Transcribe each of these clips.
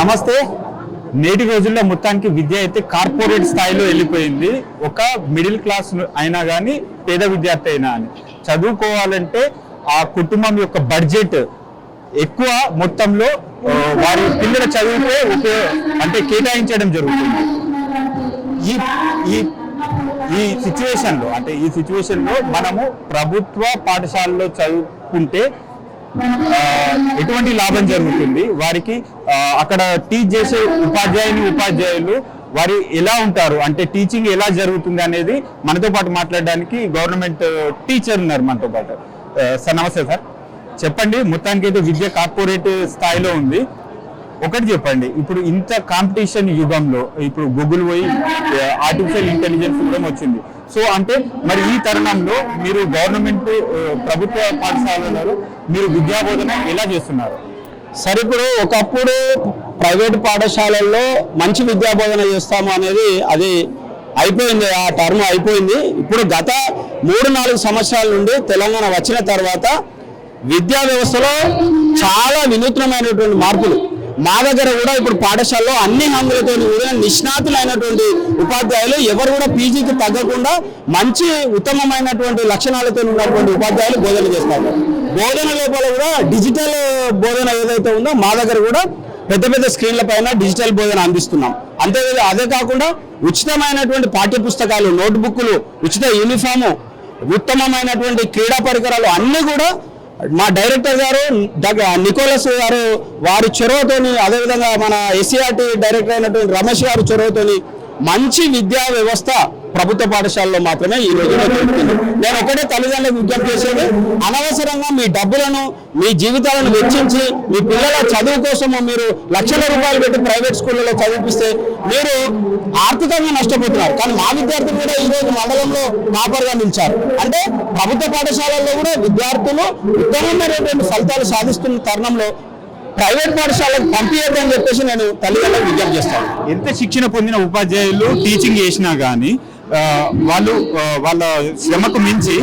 నమస్తే. నేటి రోజుల్లో మొత్తానికి విద్య అయితే కార్పొరేట్ స్థాయిలో వెళ్ళిపోయింది. ఒక మిడిల్ క్లాస్ అయినా కానీ పేద విద్యార్థి అయినా అని చదువుకోవాలంటే ఆ కుటుంబం యొక్క బడ్జెట్ ఎక్కువ మొత్తంలో వారి పిల్లల చదువుకే అంటే కేటాయించడం జరుగుతుంది. ఈ సిచ్యువేషన్లో మనము ప్రభుత్వ పాఠశాలలో చదువుకుంటే ఎటువంటి లాభం జరుగుతుంది, వారికి అక్కడ టీచ్ చేసే ఉపాధ్యాయులు వారి ఎలా ఉంటారు, అంటే టీచింగ్ ఎలా జరుగుతుంది అనేది మనతో పాటు మాట్లాడడానికి గవర్నమెంట్ టీచర్ ఉన్నారు మనతో పాటు. సార్ నమస్తే సార్, చెప్పండి. మొత్తానికి అయితే విద్య కార్పొరేట్ స్థాయిలో ఉంది. ఒకటి చెప్పండి, ఇప్పుడు ఇంత కాంపిటీషన్ యుగంలో ఇప్పుడు గూగుల్ పోయి ఆర్టిఫిషియల్ ఇంటెలిజెన్స్ కూడా వచ్చింది. సో అంటే మరి ఈ తరుణంలో మీరు గవర్నమెంట్ ప్రభుత్వ పాఠశాలలో మీరు విద్యాబోధన ఎలా చేస్తున్నారు? సరే, ఇప్పుడు ఒకప్పుడు ప్రైవేట్ పాఠశాలల్లో మంచి విద్యాబోధన చేస్తాము అనేది అది అయిపోయింది, ఆ టర్మ్ అయిపోయింది. ఇప్పుడు గత 3-4 సంవత్సరాల నుండి తెలంగాణ వచ్చిన తర్వాత విద్యా వ్యవస్థలో చాలా వినూత్నమైనటువంటి మార్పులు. మా దగ్గర కూడా ఇప్పుడు పాఠశాలలో అన్ని హంగులతో కూడా నిష్ణాతులైనటువంటి ఉపాధ్యాయులు, ఎవరు కూడా పీజీకి తగ్గకుండా మంచి ఉత్తమమైనటువంటి లక్షణాలతో ఉన్నటువంటి ఉపాధ్యాయులు బోధన చేస్తారు. బోధన లోపల కూడా డిజిటల్ బోధన ఏదైతే ఉందో మా దగ్గర కూడా పెద్ద పెద్ద స్క్రీన్ల పైన డిజిటల్ బోధన అందిస్తున్నాం. అదే కాకుండా ఉచితమైనటువంటి పాఠ్య పుస్తకాలు, నోట్బుక్లు, ఉచిత యూనిఫాము, ఉత్తమమైనటువంటి క్రీడా పరికరాలు అన్నీ కూడా మా డైరెక్టర్ గారు నికోలస్ గారు వారి చొరవతోని, అదేవిధంగా మన ఎస్సీఆర్టీ డైరెక్టర్ అయినటువంటి రమేష్ గారి చొరవతోని మంచి విద్యా వ్యవస్థ ప్రభుత్వ పాఠశాలలో మాత్రమే ఈ రోజులో దొరుకుతుంది. నేను ఒకటే తల్లిదండ్రులకు విజ్ఞప్తి చేసేది, అనవసరంగా మీ డబ్బులను, మీ జీవితాలను వెచ్చించి మీ పిల్లల చదువు కోసము మీరు లక్షల రూపాయలు పెట్టి ప్రైవేట్ స్కూళ్ళలో చదివిపిస్తే మీరు ఆర్థికంగా నష్టపోతున్నారు. కానీ మా విద్యార్థులు కూడా ఈరోజు మండలంలో టాపర్గా నిలిచారు. అంటే ప్రభుత్వ పాఠశాలల్లో కూడా విద్యార్థులు ఉత్తమమైనటువంటి ఫలితాలు సాధిస్తున్న తరుణంలో ప్రైవేట్ పాఠశాలకు పంపించద్దని చెప్పేసి నేను తల్లిదండ్రులకు విజ్ఞప్తి చేస్తాను. ఎంత శిక్షణ పొందిన ఉపాధ్యాయులు టీచింగ్ చేసినా కానీ వాళ్ళు వాళ్ళ శ్రమకు మించి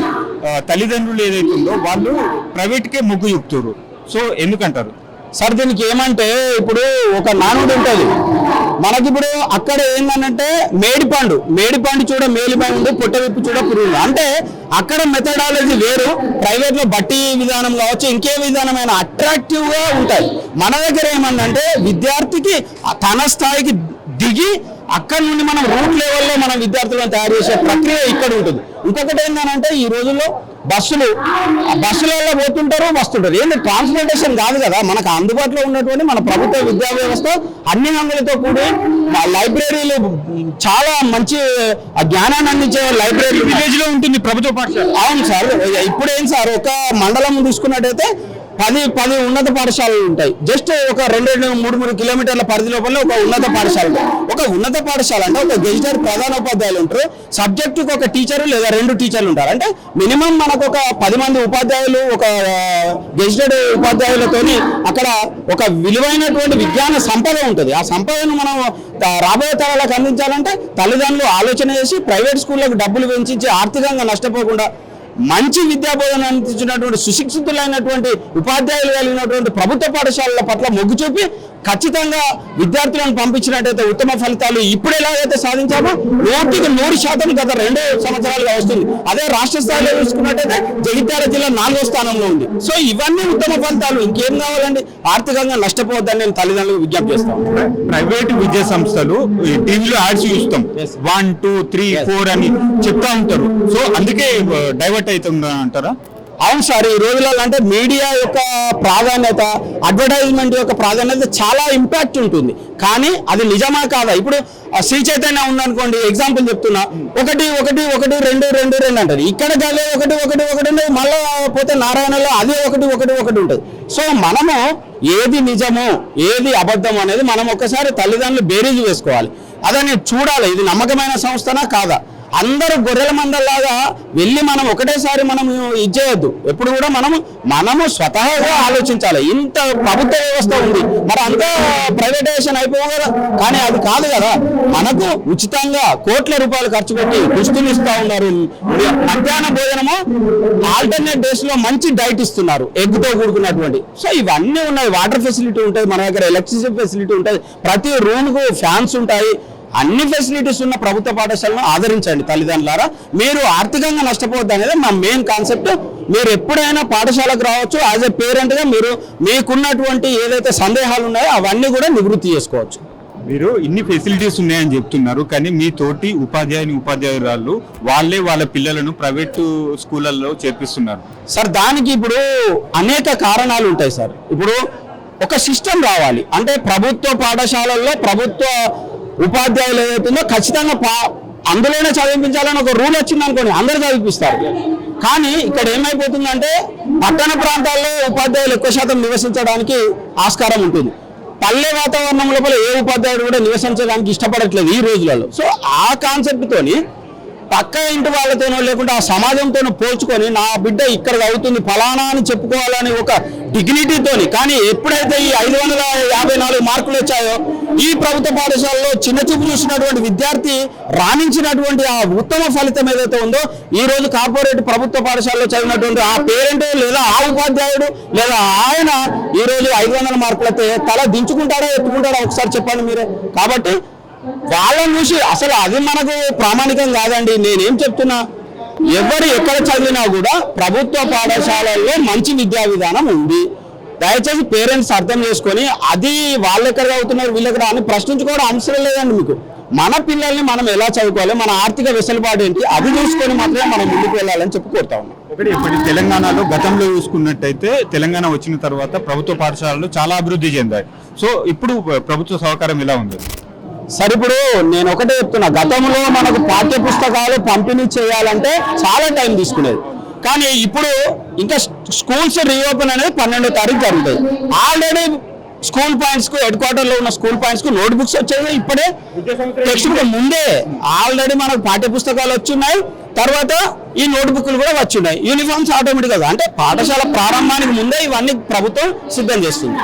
తల్లిదండ్రులు ఏదైతే ఉందో వాళ్ళు ప్రైవేట్కే మొగ్గు చూపుతారు. సో ఎందుకంటారు సార్? దీనికి ఏమంటే ఇప్పుడు ఒక నానుడు ఉంటుంది మనకిప్పుడు. అక్కడ ఏంటంటే మేడిపండు చూడ మేలిపండు, పొట్టవిప్పు చూడ పురుగు. అంటే అక్కడ మెథడాలజీ వేరు, ప్రైవేట్ లో బట్టి విధానం కావచ్చు, ఇంకే విధానమైన అట్రాక్టివ్ గా ఉంటాయి. మన దగ్గర ఏమందంటే విద్యార్థికి తన స్థాయికి దిగి అక్కడి నుండి మనం రూట్ లెవెల్లో మనం విద్యార్థులను తయారు చేసే ప్రక్రియ ఇక్కడ ఉంటుంది. ఇంకొకటి ఏంటంటే ఈ రోజుల్లో బస్సులలో పోతుంటారు, వస్తుంటారు. ఏంటి ట్రాన్స్పోర్టేషన్ కాదు కదా, మనకు అందుబాటులో ఉన్నటువంటి మన ప్రభుత్వ విద్యా వ్యవస్థ అన్ని హంగులతో కూడి లైబ్రరీలు, చాలా మంచి జ్ఞానాన్ని అందించే లైబ్రరీ విలేజ్ లో ఉంటుంది ప్రభుత్వ పాఠశాల. అవును సార్, ఇప్పుడు ఏం సార్, ఒక మండలం తీసుకున్నట్టయితే 10 ఉన్నత పాఠశాలలు ఉంటాయి. జస్ట్ ఒక 2-3 కిలోమీటర్ల పరిధి లోపల ఒక ఉన్నత పాఠశాల. ఒక ఉన్నత పాఠశాల అంటే ఒక గెజిటెడ్ ప్రధానోపాధ్యాయులు ఉంటారు, సబ్జెక్టుకి ఒక టీచరు లేదా 2 టీచర్లు ఉంటారు. అంటే మినిమం మనకు ఒక 10 మంది ఉపాధ్యాయులు, ఒక గెజిటెడ్ ఉపాధ్యాయులతోని అక్కడ ఒక విలువైనటువంటి విజ్ఞాన సంపద ఉంటుంది. ఆ సంపదను మనం రాబోయే తరాలకు అందించాలంటే తల్లిదండ్రులు ఆలోచన చేసి ప్రైవేట్ స్కూళ్ళకు డబ్బులు వెచ్చించి ఆర్థికంగా నష్టపోకుండా మంచి విద్యాబోధన అందించినటువంటి సుశిక్షితులైనటువంటి ఉపాధ్యాయులు కలిగినటువంటి ప్రభుత్వ పాఠశాలల పట్ల మొగ్గు చూపి ఖచ్చితంగా విద్యార్థులను పంపించినట్టయితే ఉత్తమ ఫలితాలు ఇప్పుడు ఎలాగైతే సాధించామో 100% గత 2 సంవత్సరాలుగా వస్తుంది. అదే రాష్ట్ర స్థాయిలో చూసుకున్నట్టయితే జగిత్యాల జిల్లా 4వ స్థానంలో ఉంది. సో ఇవన్నీ ఉత్తమ ఫలితాలు. ఇంకేం కావాలండి? ఆర్థికంగా నష్టపోవద్దని నేను తల్లిదండ్రులకు విజ్ఞప్తి చేస్తాను. ప్రైవేట్ విద్యా సంస్థలు టీవీలో యాడ్స్ చూస్తాం, 1, 2, 3, 4 అని చెప్తా ఉంటారు. సో అందుకే డైవర్ట్ అవుతుందా అంటారా? అవును సార్, ఈ రోజులలో అంటే మీడియా యొక్క ప్రాధాన్యత, అడ్వర్టైజ్మెంట్ యొక్క ప్రాధాన్యత చాలా ఇంపాక్ట్ ఉంటుంది. కానీ అది నిజమా కాదా? ఇప్పుడు శ్రీ చైతన్య ఉందనుకోండి, ఎగ్జాంపుల్ చెప్తున్నా, 1, 1, 1, 2, 2, 2 అంటారు. ఇక్కడ గదే 1, 1, 1 మళ్ళీ పోతే నారాయణలో అదే 1, 1, 1 ఉంటుంది. సో మనము ఏది నిజము ఏది అబద్ధం అనేది మనం ఒక్కసారి తల్లిదండ్రులు బేరీజు వేసుకోవాలి. అదని చూడాలి, ఇది నమ్మకమైన సంస్థనా కాదా. అందరూ గొర్రెల మందల్లాగా వెళ్ళి మనం ఒకటేసారి మనం ఇచ్చేయద్దు. ఎప్పుడు కూడా మనము స్వతహాగా ఆలోచించాలి. ఇంత ప్రభుత్వ వ్యవస్థ ఉంది, మరి అంతా ప్రైవేటైజేషన్ అయిపోవు కదా. కానీ అది కాదు కదా, మనకు ఉచితంగా కోట్ల రూపాయలు ఖర్చు పెట్టి దుస్తులు ఇస్తా ఉన్నారు. మధ్యాహ్న భోజనము ఆల్టర్నేట్ డేస్ లో మంచి డైట్ ఇస్తున్నారు, ఎగ్ తో కూడుకున్నటువంటి. సో ఇవన్నీ ఉన్నాయి. వాటర్ ఫెసిలిటీ ఉంటుంది మన దగ్గర, ఎలక్ట్రిసిటీ ఫెసిలిటీ ఉంటుంది, ప్రతి రూమ్ కు ఫ్యాన్స్ ఉంటాయి. అన్ని ఫెసిలిటీస్ ఉన్న ప్రభుత్వ పాఠశాలను ఆదరించండి తల్లిదండ్రులారా. మీరు ఆర్థికంగా నష్టపోవద్దు అనేది మా మెయిన్ కాన్సెప్ట్. మీరు ఎప్పుడైనా పాఠశాలకు రావచ్చు. యాజ్ ఎ పేరెంట్గా మీరు మీకున్నటువంటి ఏదైతే సందేహాలు ఉన్నాయో అవన్నీ కూడా నివృత్తి చేసుకోవచ్చు. మీరు ఇన్ని ఫెసిలిటీస్ ఉన్నాయని చెప్తున్నారు, కానీ మీ తోటి ఉపాధ్యాయురాళ్ళు వాళ్ళే వాళ్ళ పిల్లలను ప్రైవేటు స్కూళ్ళల్లో చేర్పిస్తున్నారు సార్. దానికి ఇప్పుడు అనేక కారణాలు ఉంటాయి సార్. ఇప్పుడు ఒక సిస్టమ్ రావాలి అంటే ప్రభుత్వ పాఠశాలల్లో ప్రభుత్వ ఉపాధ్యాయులు ఏదైతుందో ఖచ్చితంగా అందులోనే చదివించాలని ఒక రూల్ వచ్చింది అనుకోండి, అందరూ చదివిస్తారు. కానీ ఇక్కడ ఏమైపోతుందంటే పట్టణ ప్రాంతాల్లో ఉపాధ్యాయులు ఎక్కువ శాతం నివసించడానికి ఆస్కారం ఉంటుంది. పల్లె వాతావరణం లోపల ఏ ఉపాధ్యాయుడు కూడా నివసించడానికి ఇష్టపడట్లేదు ఈ రోజులలో. సో ఆ కాన్సెప్ట్ తోని పక్క ఇంటి వాళ్ళతోనో లేకుంటే ఆ సమాజంతోనో పోల్చుకొని నా బిడ్డ ఇక్కడ అవుతుంది ఫలానా అని చెప్పుకోవాలని ఒక డిగ్నిటీతోని. కానీ ఎప్పుడైతే ఈ 554 మార్కులు వచ్చాయో ఈ ప్రభుత్వ పాఠశాలలో చిన్న చూపు చూసినటువంటి విద్యార్థి రాణించినటువంటి ఆ ఉత్తమ ఫలితం ఏదైతే ఉందో ఈ రోజు కార్పొరేట్ ప్రభుత్వ పాఠశాలలో చదివినటువంటి ఆ పేరెంట్ లేదా ఆ ఉపాధ్యాయుడు లేదా ఆయన ఈ రోజు 500 మార్కులైతే తల దించుకుంటాడా ఎత్తుకుంటాడా ఒకసారి చెప్పండి మీరే. కాబట్టి వాళ్ళని చూసి అసలు అది మనకు ప్రామాణికం కాదండి. నేనేం చెప్తున్నా, ఎవరు ఎక్కడ చదివినా కూడా ప్రభుత్వ పాఠశాలల్లో మంచి విద్యా విధానం ఉంది. దయచేసి పేరెంట్స్ అర్థం చేసుకొని అది వాళ్ళు ఎక్కడ చదువుతున్నారు వీళ్ళెక్కడ అని ప్రశ్నించుకోవడం అవసరం లేదండి. మీకు మన పిల్లల్ని మనం ఎలా చదువుకోవాలి, మన ఆర్థిక వెసులుబాటు ఏంటి అది చూసుకొని మాత్రమే మనం ముందుకు వెళ్ళాలని చెప్పి కోరుతా ఉన్నాం. ఒకటి ఇప్పటి తెలంగాణలో గతంలో చూసుకున్నట్టయితే తెలంగాణ వచ్చిన తర్వాత ప్రభుత్వ పాఠశాలలు చాలా అభివృద్ధి చెందాయి. సో ఇప్పుడు ప్రభుత్వ సహకారం ఎలా ఉంది సార్? ఇప్పుడు నేను ఒకటే చెప్తున్నా, గతంలో మనకు పాఠ్య పుస్తకాలు పంపిణీ చేయాలంటే చాలా టైం తీసుకునేది. కానీ ఇప్పుడు ఇంకా స్కూల్స్ రీఓపెన్ అనేది 12వ తారీఖు జరుగుతుంది. ఆల్రెడీ స్కూల్ పాయింట్స్ కు హెడ్ క్వార్టర్ లో ఉన్న స్కూల్ పాయింట్స్ కు నోట్ బుక్స్ వచ్చాయి. ఇప్పుడే టెక్స్ట్ బుక్ ముందే ఆల్రెడీ మనకు పాఠ్య పుస్తకాలు వచ్చున్నాయి. తర్వాత ఈ నోట్ బుక్లు కూడా వచ్చున్నాయి. యూనిఫామ్స్ ఆటోమేటిక్ గా అంటే పాఠశాల ప్రారంభానికి ముందే ఇవన్నీ ప్రభుత్వం సిద్ధం చేస్తుంది.